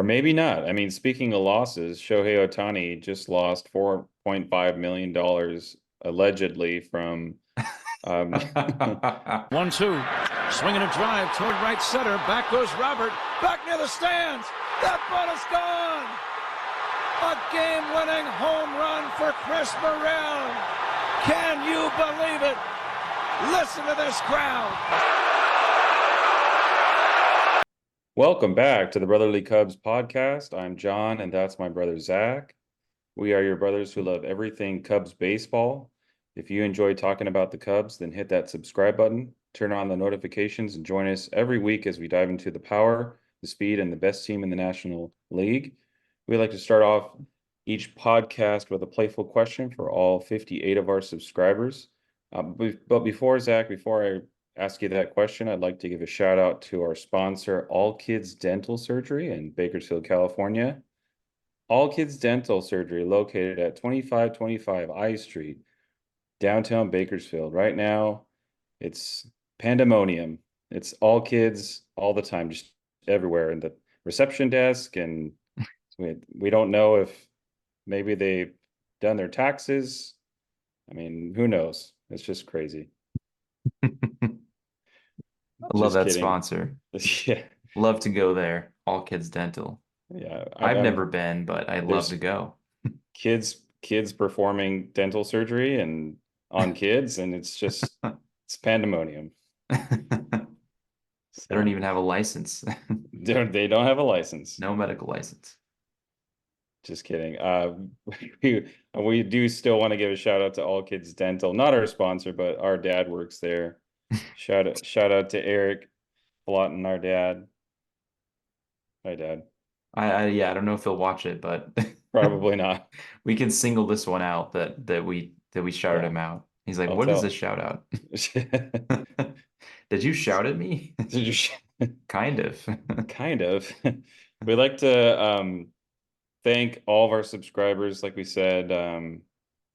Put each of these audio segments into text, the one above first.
Or maybe not. I mean, speaking of losses, Shohei Ohtani just lost $4.5 million allegedly from um 1-2. Swinging a drive toward right center. Back goes Robert. Back near the stands. That ball is gone. A game-winning home run for Chris Burrell. Can you believe it? Listen to this crowd. Welcome back to the Brotherly Cubs podcast. I'm John, and that's my brother Zach. We are your brothers who love everything Cubs baseball. If you enjoy talking about the Cubs, then hit that subscribe button, turn on the notifications, and join us every week as we dive into the power, the speed, and the best team in the National League. We like to start off each podcast with a playful question for all 58 of our subscribers. But before I ask you that question, I'd like to give a shout out to our sponsor, All Kids Dental Surgery in Bakersfield, California. All Kids Dental Surgery located at 2525 I Street, downtown Bakersfield. Right now, it's pandemonium. It's all kids all the time, just everywhere in the reception desk. And we don't know if maybe they've done their taxes. I mean, who knows? It's just crazy. I love Just that kidding. sponsor. Yeah. Love to go there. All Kids Dental. Yeah. I've never been, but I'd love to go. Kids performing dental surgery and on kids, and it's pandemonium. They don't even have a license. They don't have a license. No medical license. Just kidding. We do still want to give a shout out to All Kids Dental, not our sponsor, but our dad works there. Shout out to Eric Flotton, our dad. Hi, Dad. I don't know if he'll watch it, but Probably not. we can single this one out that we shouted him out. He's like, "What is this shout out?" Did you shout at me? Did you? Kind of. Kind of. We'd like to thank all of our subscribers. Like we said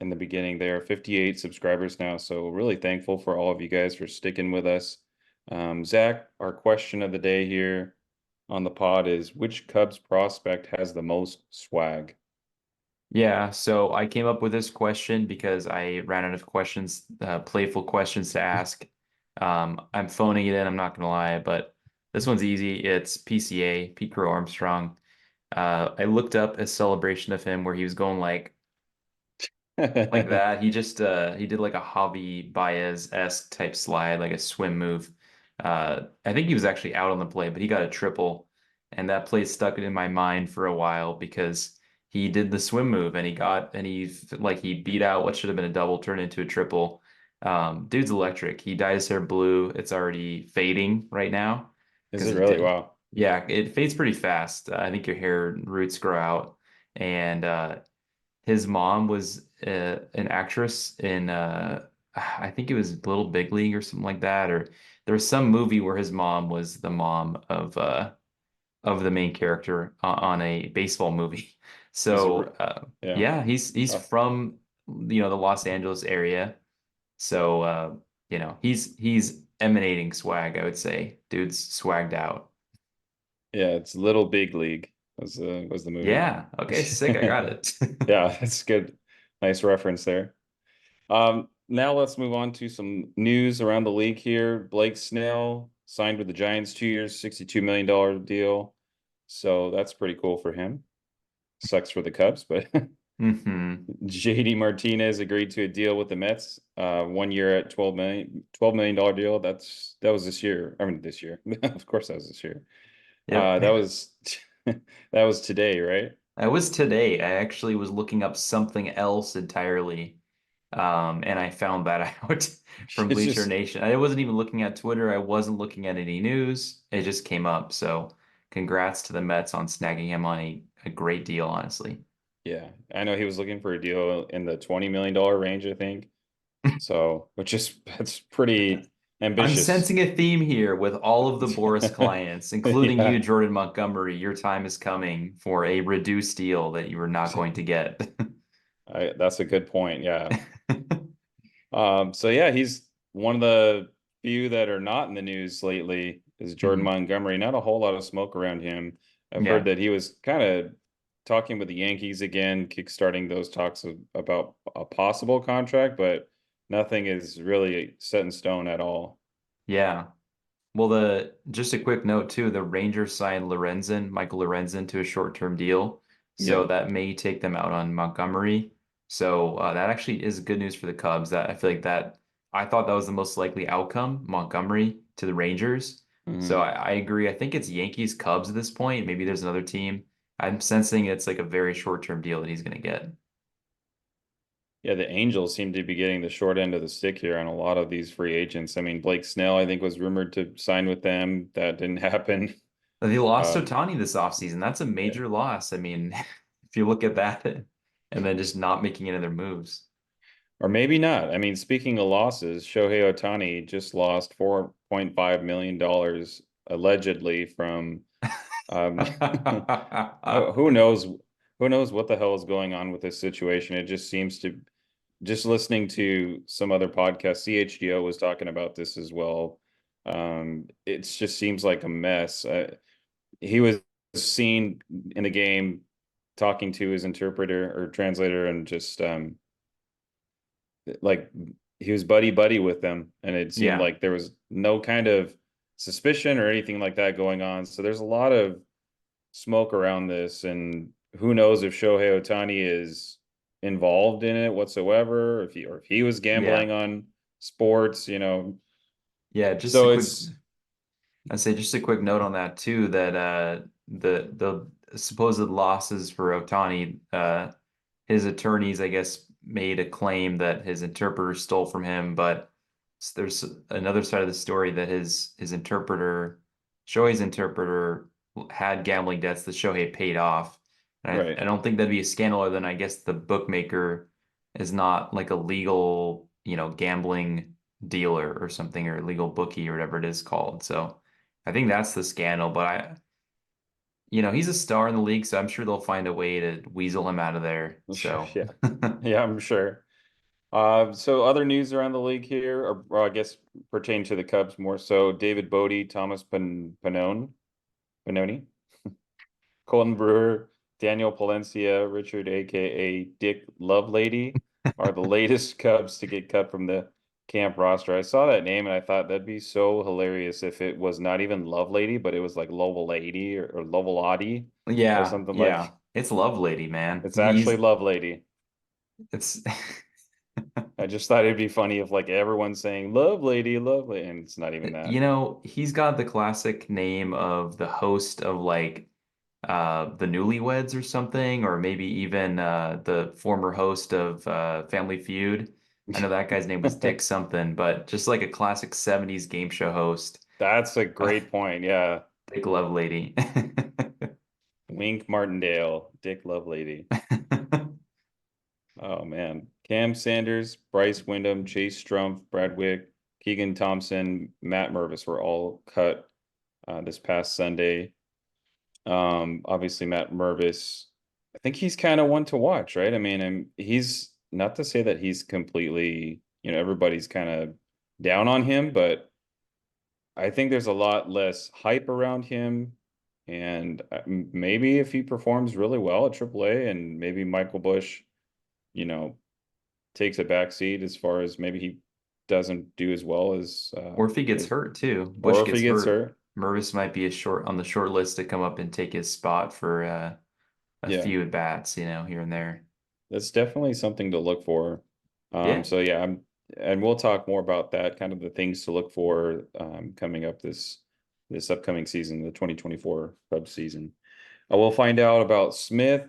in the beginning, there are 58 subscribers now. So really thankful for all of you guys for sticking with us. Zach, our question of the day here on the pod is, which Cubs prospect has the most swag? Yeah, so I came up with this question because I ran out of questions, playful questions to ask. I'm phoning it in, I'm not gonna lie, but this one's easy. It's PCA, Pete Crow Armstrong. I looked up a celebration of him where he was going like that. He just he did like a Javi Baez-esque type slide, like a swim move. I think he was actually out on the play, but he got a triple, and that play stuck in my mind for a while because he did the swim move and he beat out what should have been a double, turned into a triple. Dude's electric. He dyed his hair blue. It's already fading right now. Is it really? Wow. Yeah, it fades pretty fast. I think your hair roots grow out. And his mom was an actress in I think it was Little Big League or something like that. Or there was some movie where his mom was the mom of the main character on a baseball movie. So yeah, he's from the Los Angeles area. So he's emanating swag, I would say. Dude's swagged out. Yeah, it's Little Big League was the movie. Yeah. Okay, sick. I got it. Yeah, that's good. Nice reference there. Now let's move on to some news around the league here. Blake Snell signed with the Giants 2 years, $62 million deal. So that's pretty cool for him. Sucks for the Cubs, but JD Martinez agreed to a deal with the Mets, 1 year at $12 million deal. That was this year. I mean, this year. Of course, that was this year. Yep. That was today, right? That was today. I actually was looking up something else entirely, and I found that out from Bleacher Nation. I wasn't even looking at Twitter. I wasn't looking at any news. It just came up. So congrats to the Mets on snagging him on a great deal, honestly. Yeah, I know he was looking for a deal in the $20 million range, I think. So, that's pretty ambitious. I'm sensing a theme here with all of the Boris clients, including you, Jordan Montgomery. Your time is coming for a reduced deal that you are not going to get. That's a good point. Yeah. So yeah, he's one of the few that are not in the news lately is Jordan Montgomery. Not a whole lot of smoke around him. I've heard Yeah. that he was kind of talking with the Yankees again, kickstarting those talks about a possible contract, but nothing is really set in stone at all. Yeah. Well, the just a quick note too, the Rangers signed Michael Lorenzen to a short-term deal. So Yep. that may take them out on Montgomery. So that actually is good news for the Cubs. That I feel like that I thought that was the most likely outcome, Montgomery to the Rangers. So Hmm. I agree. I think it's Yankees Cubs at this point. Maybe there's another team. I'm sensing it's like a very short-term deal that he's going to get. Yeah, the Angels seem to be getting the short end of the stick here on a lot of these free agents. I mean, Blake Snell, I think, was rumored to sign with them. That didn't happen. They lost Um, Ohtani this offseason. That's a yeah. major loss. I mean, if you look at that and then just not making any other moves. Or maybe not. I mean, speaking of losses, Shohei Ohtani just lost $4.5 million allegedly from um, who knows what the hell is going on with this situation. It just seems to just listening to some other podcasts, CHGO was talking about this as well. It just seems like a mess. He was seen in the game talking to his interpreter or translator and just like he was buddy buddy with them, and it seemed Yeah. like there was no kind of suspicion or anything like that going on. So there's a lot of smoke around this, and who knows if Shohei Ohtani is involved in it whatsoever, or if he was Yeah. gambling on sports. Yeah. Just a So quick, it's I'd say just a quick note on that too, that the supposed losses for Ohtani, his attorneys, I guess, made a claim that his interpreter stole from him, but there's another side of the story that his interpreter, Shohei's interpreter, had gambling debts that Shohei paid off. And right. I don't think that'd be a scandal other than I guess the bookmaker is not like a legal, gambling dealer or something or legal bookie or whatever it is called. So I think that's the scandal, but he's a star in the league, so I'm sure they'll find a way to weasel him out of there. Sure, So yeah. Yeah, I'm sure. So other news around the league here, or I guess pertain to the Cubs more so. David Bote, Thomas Pannoni, Colton Brewer, Daniel Palencia, Richard, aka Dick Lovelady, are the latest Cubs to get cut from the camp roster. I saw that name and I thought that'd be so hilarious if it was not even Lovelady, but it was like Lovelady or Lovelady or yeah, something yeah. like It's Lovelady, man. it's actually Lovelady. It's I just thought it'd be funny if like everyone's saying Lovelady, Lovelady, and it's not even that. he's got the classic name of the host of like the Newlyweds or something, or maybe even the former host of Family Feud. I know that guy's name was Dick something, but just like a classic 70s game show host, That's a great point. Yeah. Dick Lovelady. Wink Martindale, Dick Lovelady. Oh man. Cam Sanders, Bryce Wyndham, Chase Strumpf, Brad Wick, Keegan Thompson, Matt Mervis were all cut this past Sunday. Obviously Matt Mervis, I think he's kind of one to watch, right? I mean, and he's not to say that he's completely, everybody's kind of down on him, but I think there's a lot less hype around him. And maybe if he performs really well at AAA and maybe Michael Bush, you know, takes a back seat as far as maybe he doesn't do as well Or if he gets hurt too, or Bush if he gets gets hurt. hurt. Mervis might be on the short list to come up and take his spot for a Yeah, few at bats, here and there. that's definitely something to look for. Yeah. So yeah, and we'll talk more about that, kind of the things to look for coming up this upcoming season, the 2024 Cubs season. We'll find out about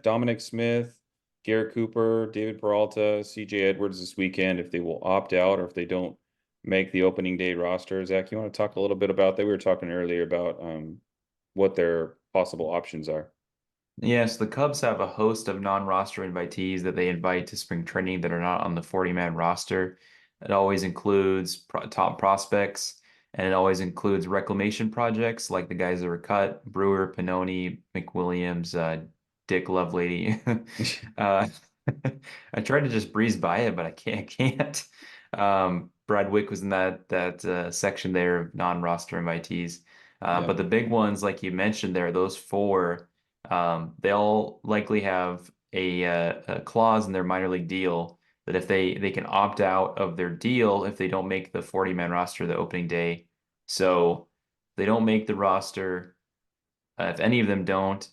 Dominic Smith, Garrett Cooper, David Peralta, CJ Edwards this weekend, if they will opt out or if they don't make the opening day roster. Zach, you want to talk a little bit about that? We were talking earlier about what their possible options are. Yes, the Cubs have a host of non-roster invitees that they invite to spring training that are not on the 40-man roster. It always includes top prospects, and it always includes reclamation projects like the guys that were cut, Brewer, Pannoni, McWilliams, Dick Lovelady. Uh, I tried to just breeze by it, but I can't. Brad Wick was in that section there of non-roster invitees. Yeah. But the big ones, like you mentioned there, those four. They'll likely have a clause in their minor league deal that if they can opt out of their deal if they don't make the 40-man roster the opening day. So they don't make the roster. If any of them don't,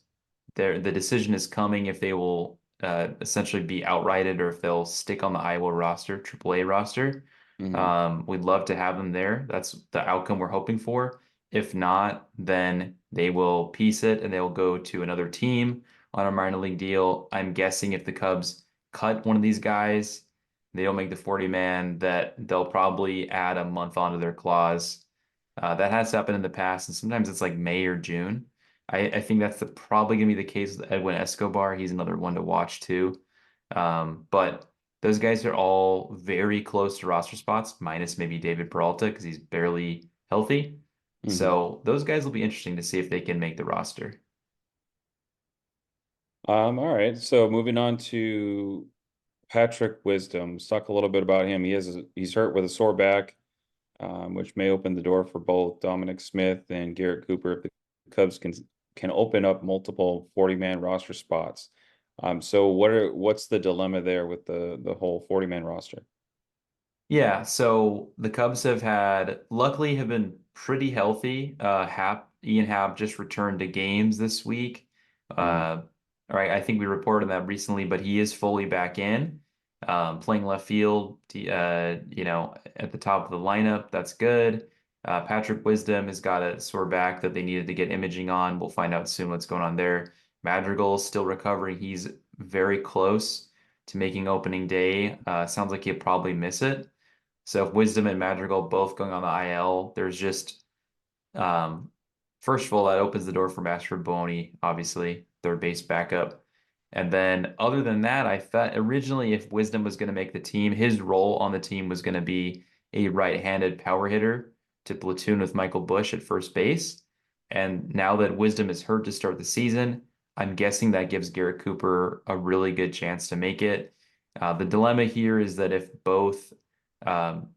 the decision is coming if they will essentially be outrighted or if they'll stick on the Iowa roster, AAA roster. Hmm. We'd love to have them there. That's the outcome we're hoping for. If not, then they will piece it and they'll go to another team on a minor league deal. I'm guessing if the Cubs cut one of these guys, they don't make the 40-man, that they'll probably add a month onto their clause. That has happened in the past, and sometimes it's like May or June. I think that's probably going to be the case with Edwin Escobar. He's another one to watch too. But those guys are all very close to roster spots, minus maybe David Peralta because he's barely healthy. Hmm. So those guys will be interesting to see if they can make the roster. All right. So moving on to Patrick Wisdom. Let's talk a little bit about him. He's hurt with a sore back, which may open the door for both Dominic Smith and Garrett Cooper if the Cubs can open up multiple 40-man roster spots. So what's the dilemma there with the whole 40-man roster? Yeah, so the Cubs luckily have been pretty healthy. Ian Happ just returned to games this week. Hmm. All right, I think we reported that recently, but he is fully back in, playing left field, at the top of the lineup. That's good. Patrick Wisdom has got a sore back that they needed to get imaging on. We'll find out soon what's going on there. Madrigal is still recovering. He's very close to making opening day. Sounds like he'll probably miss it. So if Wisdom and Madrigal both going on the IL, there's just um, first of all, that opens the door for Master Boney, obviously, third base backup. And then other than that, I thought originally if Wisdom was going to make the team, his role on the team was going to be a right-handed power hitter to platoon with Michael Busch at first base. And now that Wisdom is hurt to start the season, I'm guessing that gives Garrett Cooper a really good chance to make it. The dilemma here is that if both, um,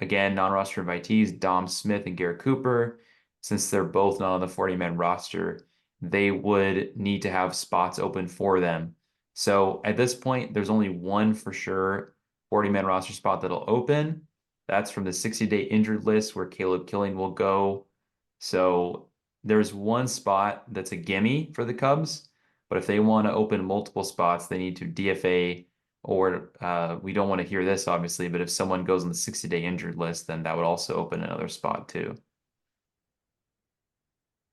again, non-roster invitees, Dom Smith and Garrett Cooper, since they're both not on the 40-man roster, they would need to have spots open for them. So at this point, there's only one for sure 40-man roster spot that'll open. That's from the 60-day injured list where Caleb Kilian will go. So there's one spot that's a gimme for the Cubs, but if they want to open multiple spots, they need to DFA or we don't want to hear this obviously, but if someone goes on the 60-day injured list, then that would also open another spot too.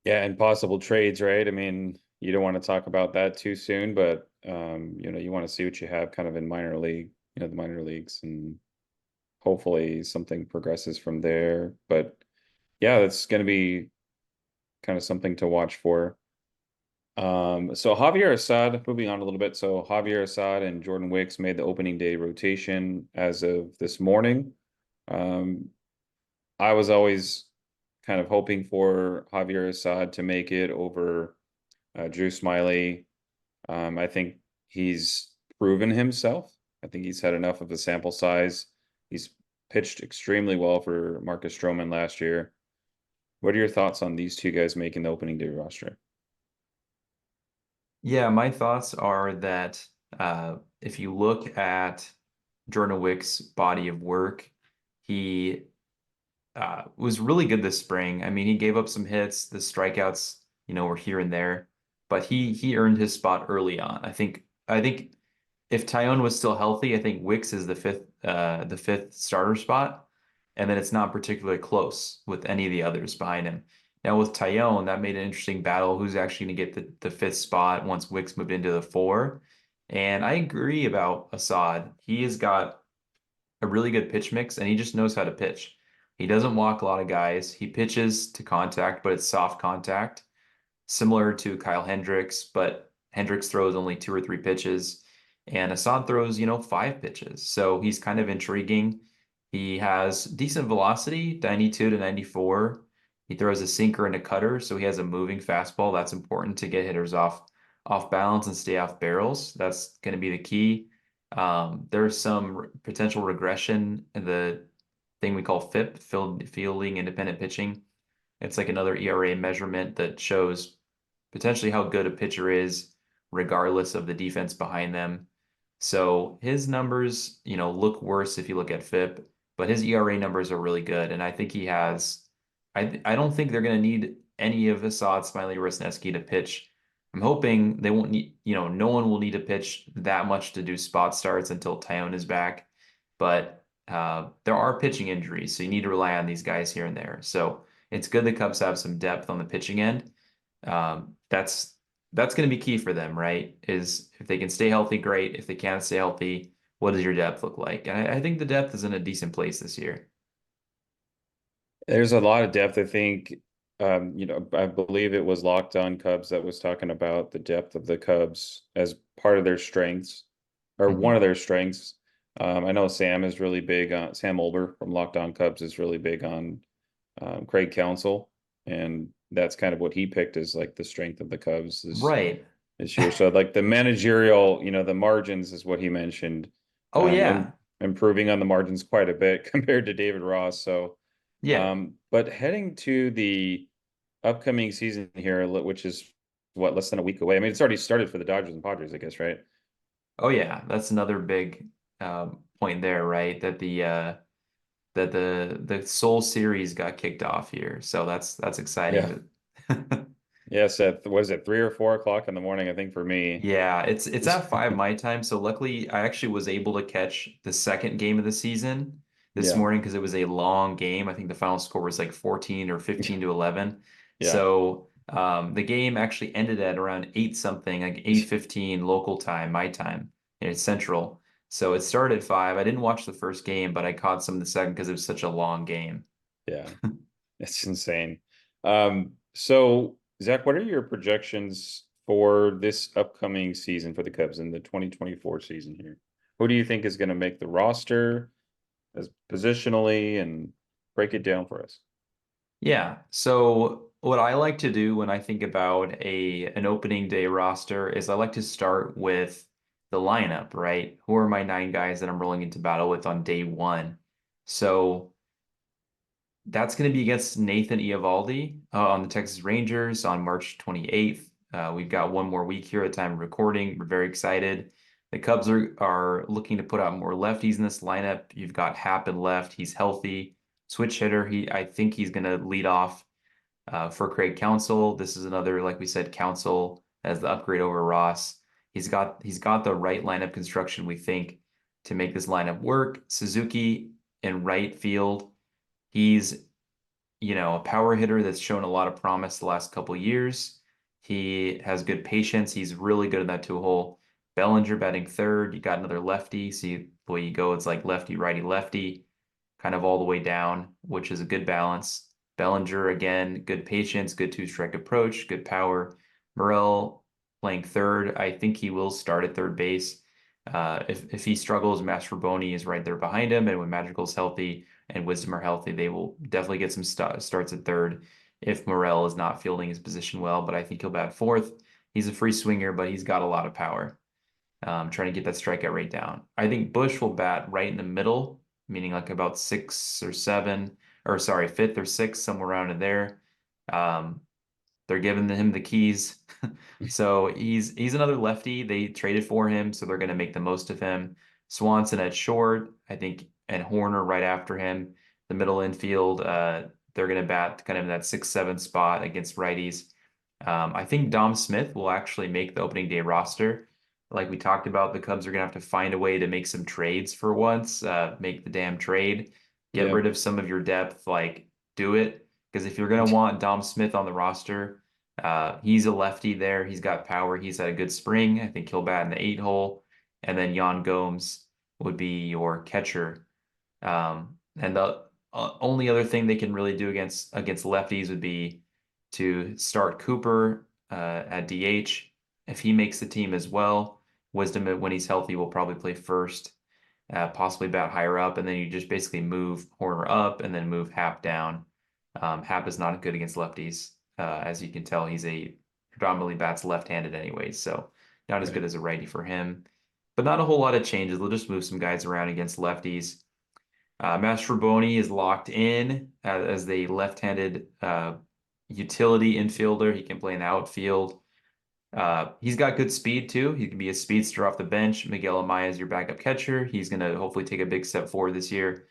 Yeah, and possible trades, right? I mean, you don't want to talk about that too soon, but you want to see what you have kind of in minor league, the minor leagues, and hopefully something progresses from there. But yeah, that's going to be kind of something to watch for. So Javier Assad, moving on a little bit. So Javier Assad and Jordan Wicks made the opening day rotation as of this morning. Um, I was always kind of hoping for Javier Assad to make it over Drew Smiley. I think he's proven himself. I think he's had enough of a sample size. He's pitched extremely well for Marcus Stroman last year. What are your thoughts on these two guys making the opening day roster? Yeah, my thoughts are that if you look at Jordan Wick's body of work, he was really good this spring. I mean, he gave up some hits, the strikeouts, were here and there, but he earned his spot early on. I think if Tyone was still healthy, I think Wicks is the fifth starter spot, and then it's not particularly close with any of the others behind him. Now with Tyone, that made an interesting battle. Who's actually going to get the fifth spot once Wicks moved into the four? And I agree about Assad. He has got a really good pitch mix, and he just knows how to pitch. He doesn't walk a lot of guys. He pitches to contact, but it's soft contact, similar to Kyle Hendricks, but Hendricks throws only two or three pitches, and Assad throws, five pitches. So he's kind of intriguing. He has decent velocity, 92 to 94. He throws a sinker and a cutter, so he has a moving fastball. That's important to get hitters off balance and stay off barrels. That's going to be the key. There's some potential regression in the thing we call fielding independent pitching. It's like another ERA measurement that shows potentially how good a pitcher is, regardless of the defense behind them. So his numbers, look worse if you look at FIP, but his ERA numbers are really good. And I think he has, I don't think they're going to need any of Assad, Smiley, Rusneski to pitch. I'm hoping they won't need, no one will need to pitch that much to do spot starts until Tyone is back. But there are pitching injuries, so you need to rely on these guys here and there. So it's good the Cubs have some depth on the pitching end. That's going to be key for them, right? Is if they can stay healthy, great. If they can't stay healthy, what does your depth look like? And I think the depth is in a decent place this year. There's a lot of depth. I think, I believe it was Locked On Cubs that was talking about the depth of the Cubs as part of their strengths, or one of their strengths. I know Sam is really big on Sam Olber from Locked On Cubs is really big on Craig Counsell, and that's kind of what he picked as like the strength of the Cubs Right. this year. So like the managerial, the margins is what he mentioned, Oh and yeah. improving on the margins quite a bit compared to David Ross. So, Yeah. but heading to the upcoming season here, which is what, less than a week away. I mean, it's already started for the Dodgers and Padres, I guess, right? Oh yeah. That's another big point there, right? That the Soul series got kicked off here. So that's Yeah. exciting. Yes, at what is it, 3 or 4 o'clock in the morning, I think for me. Yeah, it's Is at 5 my time. So luckily I actually was able to catch the second game of the season this yeah. morning because it was a long game. I think the final score was like 14 or 15 to 11. Yeah. So the game actually ended at around 8 something, like 8:15 local time, my time, and it's central. So it started at 5. I didn't watch the first game, but I caught some of the second because it was such a long game. Yeah. It's insane. So Zach, what are your projections for this upcoming season for the Cubs in the 2024 season here? Who do you think is going to make the roster as positionally, and break it down for us? Yeah. So what I like to do when I think about an opening day roster is I like to start with the lineup, right? Who are my 9 guys that I'm rolling into battle with on day one? So that's going to be against Nathan Eovaldi on the Texas Rangers on March 28th. We've got one more week here at time of recording. We're very excited. The Cubs are looking to put out more lefties in this lineup. You've got Happ in left. He's healthy. Switch hitter. I think he's going to lead off for Craig Counsell. This is another, like we said, Counsell as the upgrade over Ross. He's got the right lineup construction, we think, to make this lineup work. Suzuki in right field. He's, a power hitter that's shown a lot of promise the last couple years. He has good patience. He's really good in that two hole. Bellinger batting third. You got another lefty. See the way you go, it's like lefty, righty, lefty, kind of all the way down, which is a good balance. Bellinger, again, good patience, good two-strike approach, good power. Morel playing third. I think he will start at third base. If he struggles, Mastrobuoni is right there behind him. And when Magical's healthy and Wisdom are healthy, they will definitely get some starts at third if Morel is not fielding his position well. But I think he'll bat fourth. He's a free swinger, but he's got a lot of power. Trying to get that strikeout rate down. I think Bush will bat right in the middle, meaning like about 6 or 7, or sorry, fifth or sixth, somewhere around in there. Um, they're giving him the keys. So he's another lefty. They traded for him, so they're going to make the most of him. Swanson at short, I think, and Horner right after him. The middle infield, they're going to bat kind of in that 6-7 spot against righties. I think Dom Smith will actually make the opening day roster. Like we talked about, the Cubs are going to have to find a way to make some trades for once, make the damn trade, get Yeah. rid of some of your depth, like do it. Because if you're going to want Dom Smith on the roster, he's a lefty there. He's got power. He's had a good spring. I think he'll bat in the 8 hole. And then Yan Gomes would be your catcher. And the only other thing they can really do against lefties would be to start Cooper at DH. If he makes the team as well, Wisdom when he's healthy will probably play first, possibly bat higher up, and then you just basically move Horner up and then move Happ down. Happ is not good against lefties. As you can tell, he's a predominantly bats left-handed anyways, so not as good Right. as a righty for him. But not a whole lot of changes. They'll just move some guys around against lefties. Mastrobuoni is locked in as the left-handed utility infielder. He can play in the outfield. He's got good speed too. He can be a speedster off the bench. Miguel Amaya is your backup catcher. He's going to hopefully take a big step forward this year.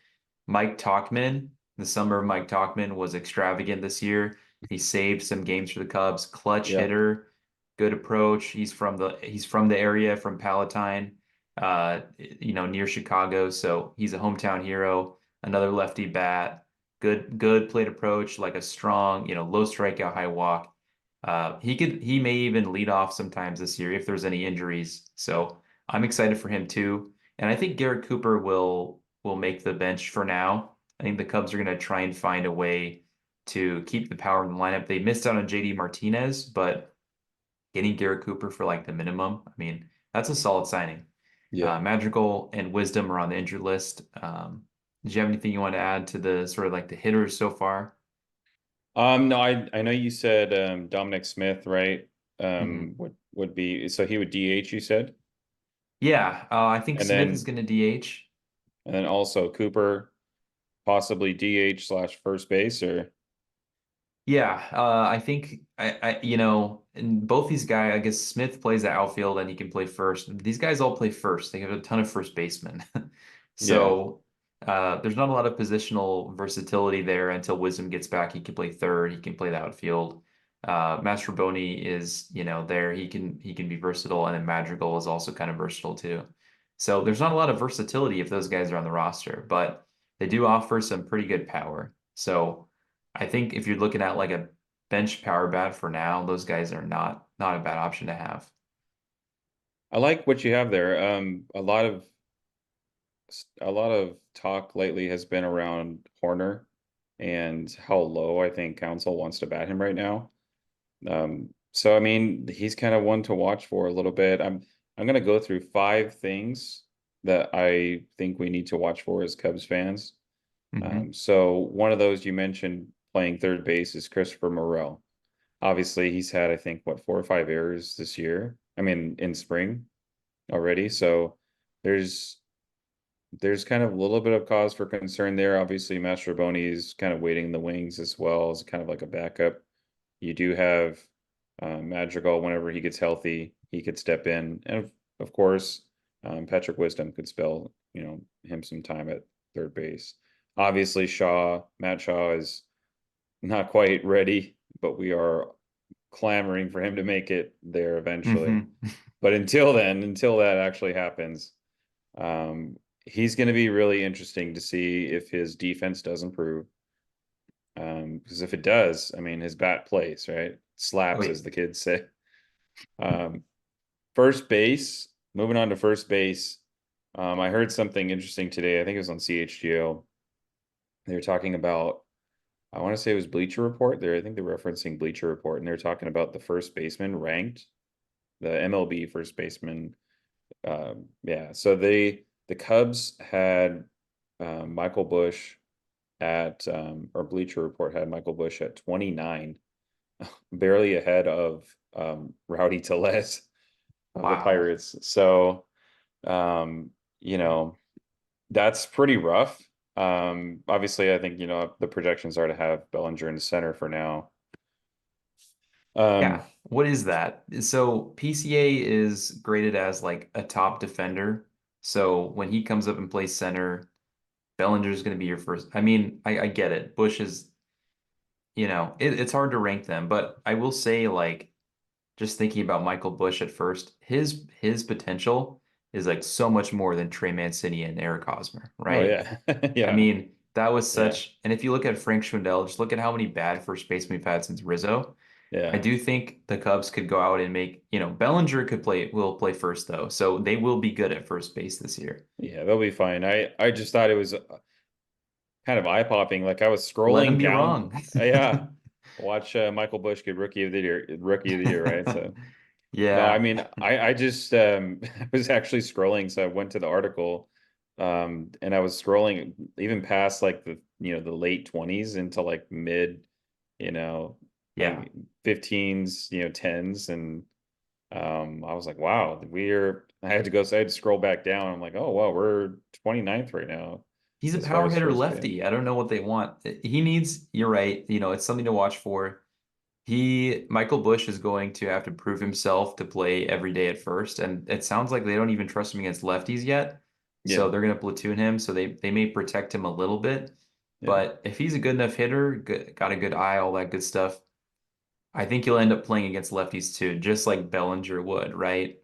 Mike Tauchman, the summer of Mike Tauchman was extravagant this year. He saved some games for the Cubs. Clutch Yeah. hitter, good approach. He's from the area, from Palatine, near Chicago. So he's a hometown hero. Another lefty bat. Good plate approach, like a strong, low strikeout, high walk. He may even lead off sometimes this year if there's any injuries. So I'm excited for him too. And I think Garrett Cooper will make the bench for now. I think the Cubs are going to try and find a way to keep the power in the lineup. They missed out on JD Martinez, but getting Garrett Cooper for like the minimum, I mean, that's a solid signing. Yeah. Madrigal and Wisdom are on the injured list. Did you have anything you want to add to the sort of like the hitters so far? No, I know you said Dominic Smith, right? Mhm. Would be so he would DH, you said? Yeah, I think And Smith is then going to DH. also Cooper, possibly DH slash first base, or Yeah, I think and both these guys, I guess Smith plays the outfield and he can play first. These guys all play first. They have a ton of first basemen. yeah. So there's not a lot of positional versatility there until Wisdom gets back. He can play third, he can play the outfield. Mastroboni is, there. He can be versatile, and then Madrigal is also kind of versatile too. So there's not a lot of versatility if those guys are on the roster, but they do offer some pretty good power. So I think if you're looking at like a bench power bat for now, those guys are not a bad option to have. I like what you have there. A lot of talk lately has been around Horner and how low I think Council wants to bat him right now. So I mean, he's kind of one to watch for a little bit. I'm gonna go through 5 things that I think we need to watch for as Cubs fans. Hmm. So one of those you mentioned playing third base is Christopher Morel. Obviously, he's had, I think, what, 4 or 5 errors this year. I mean, in spring already. So there's there's kind of a little bit of cause for concern there. Obviously, Mastroboni is kind of waiting in the wings as well as kind of like a backup. You do have Madrigal whenever he gets healthy, he could step in, and of course, Patrick Wisdom could spell him some time at third base. Obviously, Matt Shaw is not quite ready, but we are clamoring for him to make it there eventually. Hmm. But until that actually happens, um, he's going to be really interesting to see if his defense does improve. Because if it does, I mean, his bat plays, right? Oh Slaps, yeah. as the kids say. Um, First base, moving on to first base. I heard something interesting today. I think it was on CHGO. They were talking about, I want to say it was Bleacher Report. I think they're referencing Bleacher Report, and they're talking about the first baseman ranked, the MLB first baseman. Yeah, so the Cubs had Michael Bush or Bleacher Report had Michael Bush at 29, barely ahead of Rowdy Tellez of the Wow. Pirates. So, um, you know, that's pretty rough. Obviously, I think, the projections are to have Bellinger in the center for now. Yeah. Um, What is that? So PCA is graded as like a top defender. So when he comes up and plays center, Bellinger's going to be your first. I mean, I get it. Bush is, it's hard to rank them, but I will say, like, just thinking about Michael Bush at first, his potential is like so much more than Trey Mancini and Eric Hosmer, oh right? yeah. I Yeah. mean, that was Yeah. and if you look at Frank Schwindel, just look at how many bad first basemen we've had since Rizzo. I Yeah. do think the Cubs could go out and Bellinger will play first though, so they will be good at first base this year. Yeah, they'll be fine. I just thought it was kind of eye-popping. Like I was Let them scrolling be down. wrong. Yeah. Watch Michael Bush get rookie of the year, right? So no, I Yeah. mean, I just I was actually scrolling, so I went to the article, and I was scrolling even past like the late 20s into like mid, you know, Yeah. like 15s, 10s, and I was like, wow, I had to scroll back down. I'm like, oh wow, we're 29th right now He's a as far power as hitter first base. lefty. I don't know what they want. He needs, you're right, it's something to watch for. Michael Bush is going to have to prove himself to play every day at first, and it sounds like they don't even trust him against lefties yet. Yeah, So they're going to platoon him, so they may protect him a little bit. yeah. But if he's a good enough hitter, got a good eye, all that good stuff, I think he'll end up playing against lefties too, just like Bellinger would, right?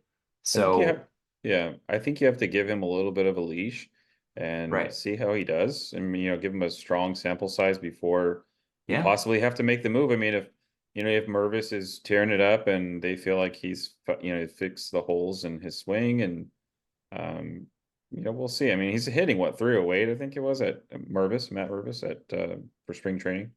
I think you have, So, yeah, I think you have to give him a little bit of a leash and right. see how he does. I mean, give him a strong sample size before you Yeah. possibly have to make the move. I mean, if Mervis is tearing it up and they feel like fixed the holes in his swing and, um, we'll see. I mean, he's hitting what, 308, I think it was at Matt Mervis for spring training.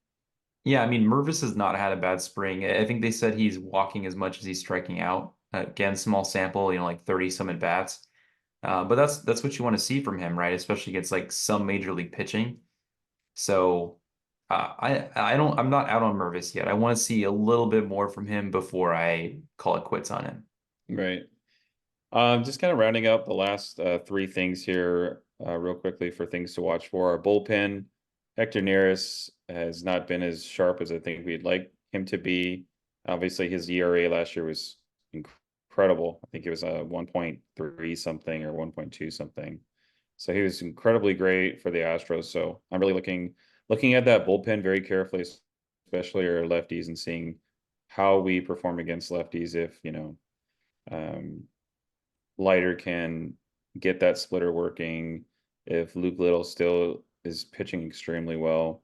Yeah, I mean, Mervis has not had a bad spring. I think they said he's walking as much as he's striking out. Again, small sample, like 30 some at bats. But that's what you want to see from him, right? Especially against like some major league pitching. So I'm not out on Mervis yet. I want to see a little bit more from him before I call it quits on him. Right. Just kind of rounding up the last three things here, real quickly for things to watch for. Our bullpen, Hector Neris has not been as sharp as I think we'd like him to be. Obviously, his ERA last year was incredible. I think it was a 1.3 something or 1.2 something. So he was incredibly great for the Astros. So I'm really looking at that bullpen very carefully, especially our lefties, and seeing how we perform against lefties if, um, Leiter can get that splitter working, if Luke Little still is pitching extremely well.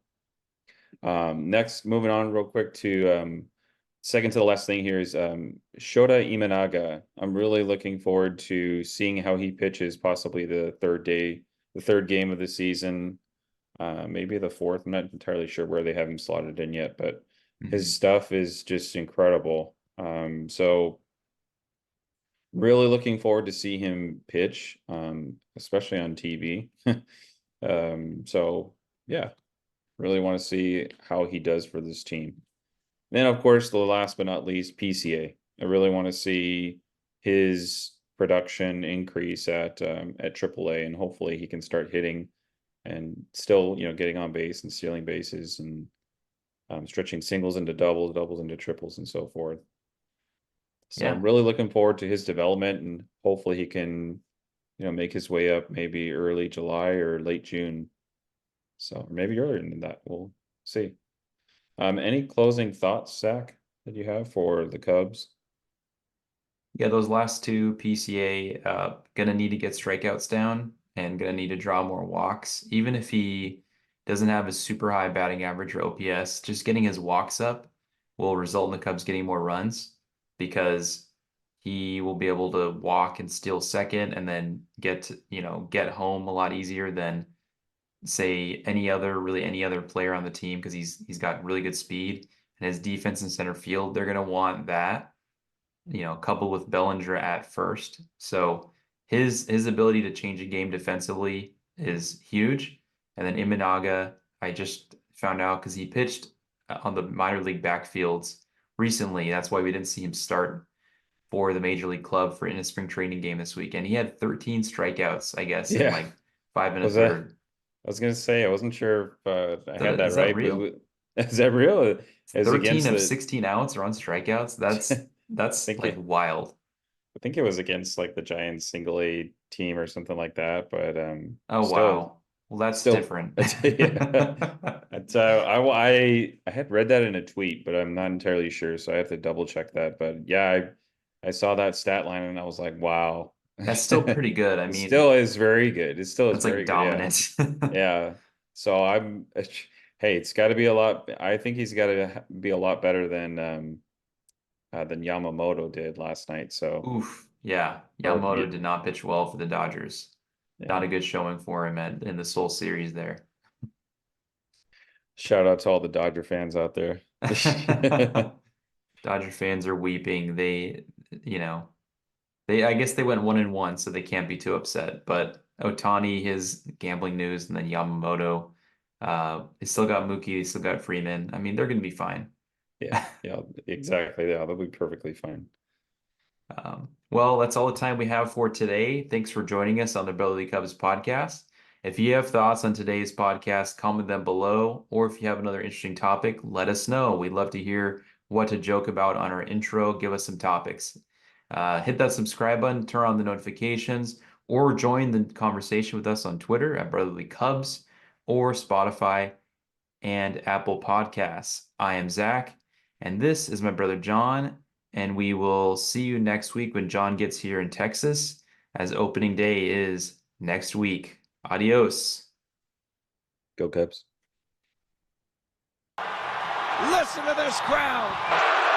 Next, moving on real quick to second to the last thing here is Shota Imanaga. I'm really looking forward to seeing how he pitches possibly the third game of the season, maybe the fourth. I'm not entirely sure where they have him slotted in yet, but his Mhm. stuff is just incredible. So really looking forward to see him pitch, especially on TV. So yeah, really want to see how he does for this team. Then, of course, the last but not least, PCA. I really want to see his production increase at AAA, and hopefully he can start hitting and still, getting on base and stealing bases and stretching singles into doubles, doubles into triples, and so forth. So I'm Yeah. really looking forward to his development, and hopefully he can, make his way up maybe early July or late June. So or maybe earlier than that. We'll see. Any closing thoughts, Zach, that you have for the Cubs? Yeah, those last two PCA gonna need to get strikeouts down and gonna need to draw more walks. Even if he doesn't have a super high batting average or OPS, just getting his walks up will result in the Cubs getting more runs because he will be able to walk and steal second and then get home a lot easier than say any other player on the team because he's got really good speed and his defense in center field, they're gonna want that coupled with Bellinger at first. So his ability to change a game defensively is huge. And then Imanaga, I just found out because he pitched on the minor league backfields recently. That's why we didn't see him start for the major league club for in a spring training game this week. And he had 13 strikeouts, I guess, in Yeah, like five and a was that? third. I was gonna say I wasn't sure if I had that Is that right, but real? is that real? It was 13 against of the. 16 outs are on strikeouts. I That's think like it. wild. I think it was against like the Giants single A team or something like that. But Oh still, wow. Well, that's still, different. yeah. I had read that in a tweet, but I'm not entirely sure, so I have to double check that. But yeah, I saw that stat line and I was like, wow. That's still pretty good. I It mean, still is very good. It still is that's like very good. Yeah. dominant. Yeah. So hey, it's got to be a lot. I think he's got to be a lot better than Yamamoto did last night. So, Oof. Yeah. or yeah, Yamamoto did not pitch well for the Dodgers. Not yeah. a good showing for him in the Seoul series there. Shout out to all the Dodger fans out there. Dodger fans are weeping. You know, I guess they went 1-1, so they can't be too upset. But Ohtani, his gambling news, and then Yamamoto, they still got Mookie, they still got Freeman. I mean, they're going to be fine. Yeah, yeah, exactly. Yeah, they'll be perfectly fine. Well, that's all the time we have for today. Thanks for joining us on the Brotherly Cubs podcast. If you have thoughts on today's podcast, comment them below, or if you have another interesting topic, let us know. We'd love to hear what to joke about on our intro. Give us some topics. Hit that subscribe button, turn on the notifications, or join the conversation with us on Twitter at Brotherly Cubs or Spotify and Apple Podcasts. I am Zach, and this is my brother John, and we will see you next week when John gets here in Texas, as opening day is next week. Adios. Go Cubs. Listen to this crowd.